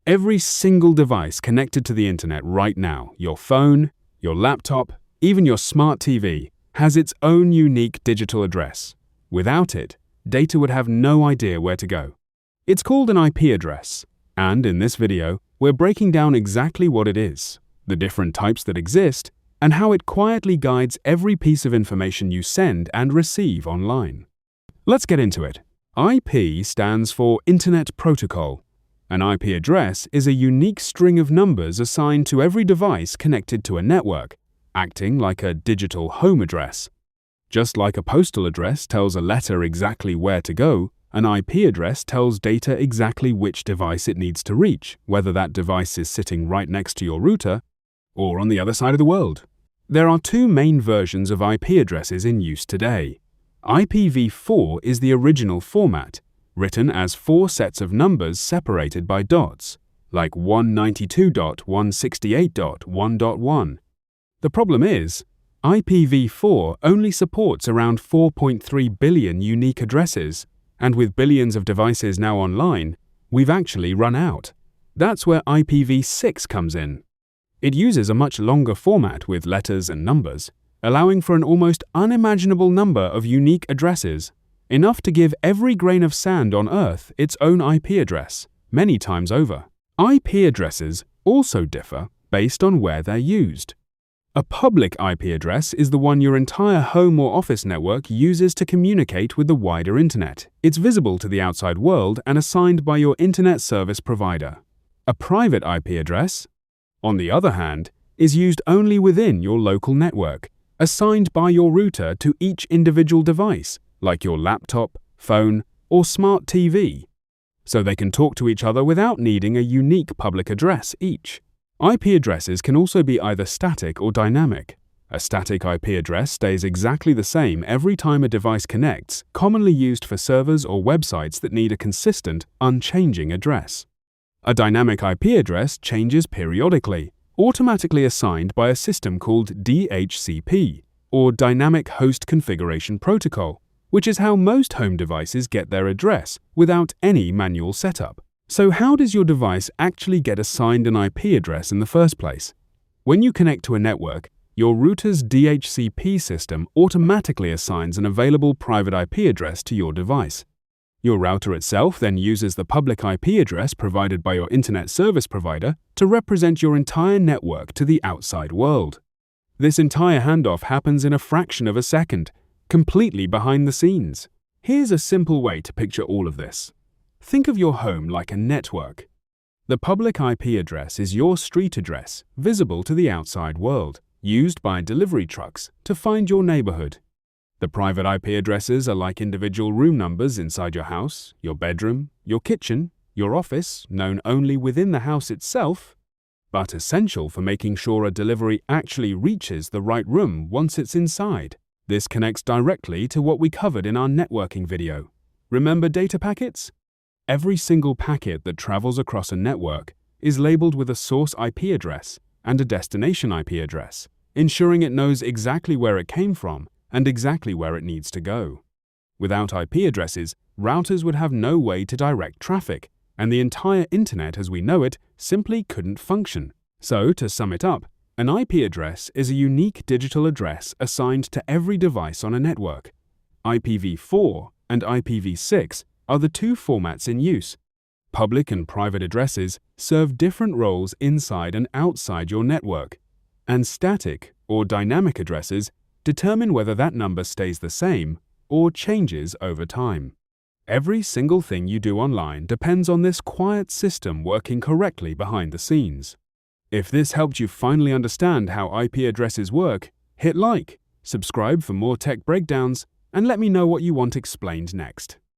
Every single device connected to the internet right now, your phone, your laptop, even your smart TV, has its own unique digital address. Without it, data would have no idea where to go. It's called an IP address, and in this video, we're breaking down exactly what it is, the different types that exist, and how it quietly guides every piece of information you send and receive online. Let's get into it. IP stands for Internet Protocol. An IP address is a unique string of numbers assigned to every device connected to a network, acting like a digital home address. Just like a postal address tells a letter exactly where to go, an IP address tells data exactly which device it needs to reach, whether that device is sitting right next to your router or on the other side of the world. There are two main versions of IP addresses in use today. IPv4 is the original format, written as 4 sets of numbers separated by dots, like 192.168.1.1. The problem is, IPv4 only supports around 4.3 billion unique addresses, and with billions of devices now online, we've actually run out. That's where IPv6 comes in. It uses a much longer format with letters and numbers, allowing for an almost unimaginable number of unique addresses, enough to give every grain of sand on Earth its own IP address, many times over. IP addresses also differ based on where they're used. A public IP address is the one your entire home or office network uses to communicate with the wider internet. It's visible to the outside world and assigned by your internet service provider. A private IP address, on the other hand, is used only within your local network, assigned by your router to each individual device, like your laptop, phone, or smart TV, so they can talk to each other without needing a unique public address each. IP addresses can also be either static or dynamic. A static IP address stays exactly the same every time a device connects, commonly used for servers or websites that need a consistent, unchanging address. A dynamic IP address changes periodically, automatically assigned by a system called DHCP, or Dynamic Host Configuration Protocol, which is how most home devices get their address without any manual setup. So how does your device actually get assigned an IP address in the first place? When you connect to a network, your router's DHCP system automatically assigns an available private IP address to your device. Your router itself then uses the public IP address provided by your internet service provider to represent your entire network to the outside world. This entire handoff happens in a fraction of a second, completely behind the scenes. Here's a simple way to picture all of this. Think of your home like a network. The public IP address is your street address, visible to the outside world, used by delivery trucks to find your neighborhood. The private IP addresses are like individual room numbers inside your house, your bedroom, your kitchen, your office, known only within the house itself, but essential for making sure a delivery actually reaches the right room once it's inside. This connects directly to what we covered in our networking video. Remember data packets? Every single packet that travels across a network is labeled with a source IP address and a destination IP address, ensuring it knows exactly where it came from and exactly where it needs to go. Without IP addresses, routers would have no way to direct traffic, and the entire internet as we know it simply couldn't function. So, to sum it up, an IP address is a unique digital address assigned to every device on a network. IPv4 and IPv6 are the two formats in use. Public and private addresses serve different roles inside and outside your network, and static or dynamic addresses determine whether that number stays the same or changes over time. Every single thing you do online depends on this quiet system working correctly behind the scenes. If this helped you finally understand how IP addresses work, hit like, subscribe for more tech breakdowns, and let me know what you want explained next.